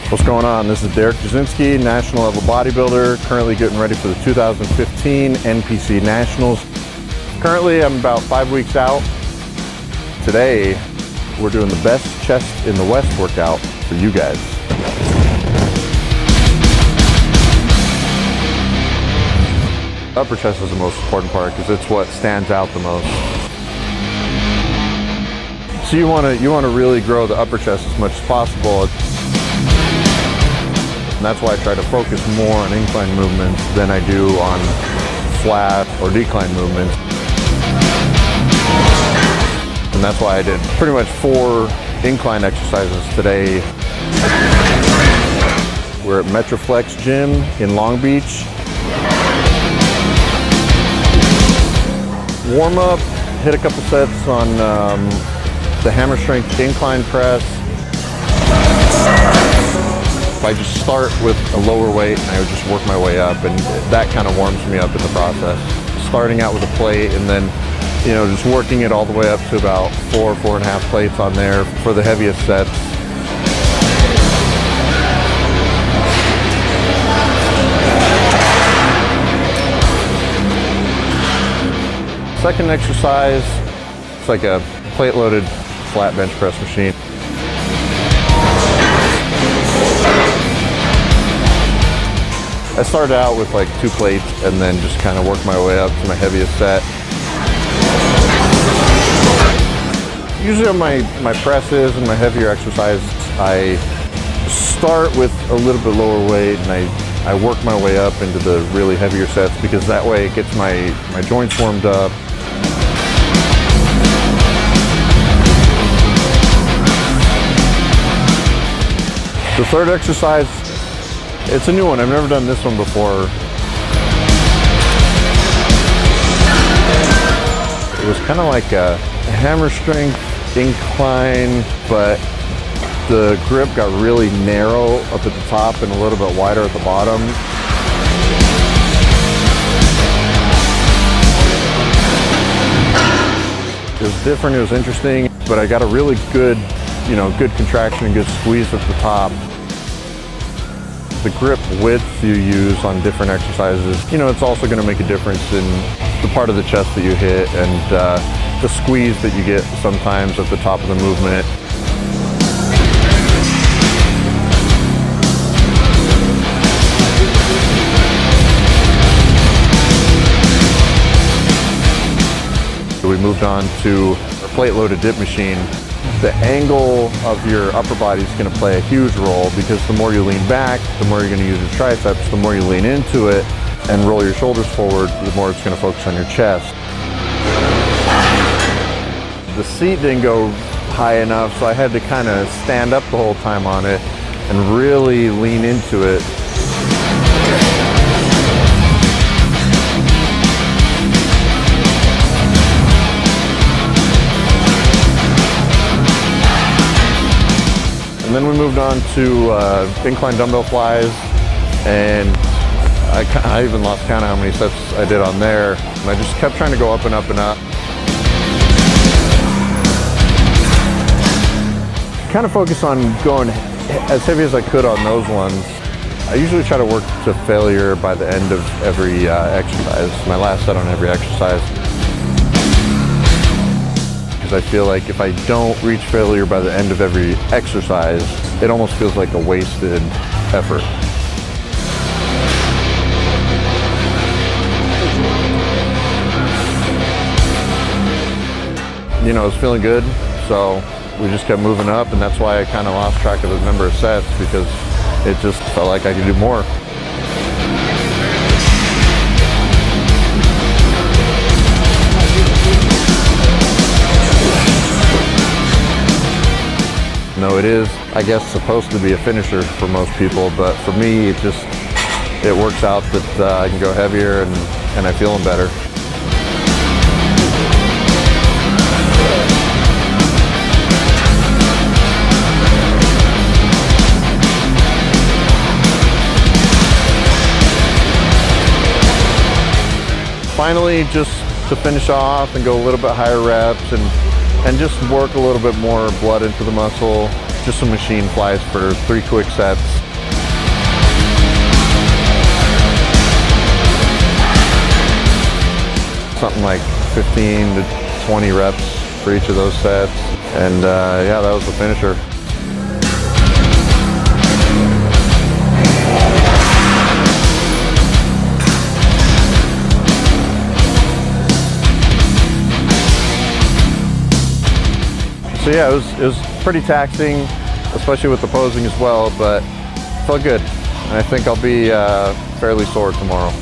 What's going on? This is Derek Jasinski, national level bodybuilder, currently getting ready for the 2015 NPC Nationals. Currently, I'm about 5 weeks out. Today, we're doing the best chest in the West workout for you guys. Upper chest is the most important part because it's what stands out the most. So you want to really grow the upper chest as much as possible. And that's why I try to focus more on incline movements than I do on flat or decline movements. And that's why I did pretty much 4 incline exercises today. We're at Metroflex Gym in Long Beach. Warm up, hit a couple sets on the hammer strength incline press. I just start with a lower weight and I would just work my way up, and that kind of warms me up in the process. Starting out with a plate and then, just working it all the way up to about 4.5 plates on there for the heaviest sets. Second exercise, it's like a plate-loaded flat bench press machine. I started out with like 2 plates and then just kind of worked my way up to my heaviest set. Usually on my presses and my heavier exercises, I start with a little bit lower weight and I work my way up into the really heavier sets because that way it gets my joints warmed up. The third exercise, it's a new one. I've never done this one before. It was kind of like a hammer strength incline, but the grip got really narrow up at the top and a little bit wider at the bottom. It was different, it was interesting, but I got a really good, good contraction and good squeeze at the top. The grip width you use on different exercises, it's also going to make a difference in the part of the chest that you hit and the squeeze that you get sometimes at the top of the movement. So we moved on to a plate-loaded dip machine. The angle of your upper body is going to play a huge role because the more you lean back, the more you're going to use your triceps, the more you lean into it and roll your shoulders forward, the more it's going to focus on your chest. The seat didn't go high enough, so I had to kind of stand up the whole time on it and really lean into it. And then we moved on to incline dumbbell flies, and I even lost count of how many sets I did on there. And I just kept trying to go up and up and up. Kind of focus on going as heavy as I could on those ones. I usually try to work to failure by the end of every exercise, my last set on every exercise. Because I feel like if I don't reach failure by the end of every exercise, it almost feels like a wasted effort. I was feeling good, so we just kept moving up, and that's why I kind of lost track of the number of sets because it just felt like I could do more. No, it is, I guess, supposed to be a finisher for most people, but for me, it works out that I can go heavier and I feel better. Finally, just to finish off and go a little bit higher reps and just work a little bit more blood into the muscle, just some machine flies for 3 quick sets. Something like 15 to 20 reps for each of those sets. And yeah, that was the finisher. So yeah, it was pretty taxing, especially with the posing as well, but felt good. And I think I'll be fairly sore tomorrow.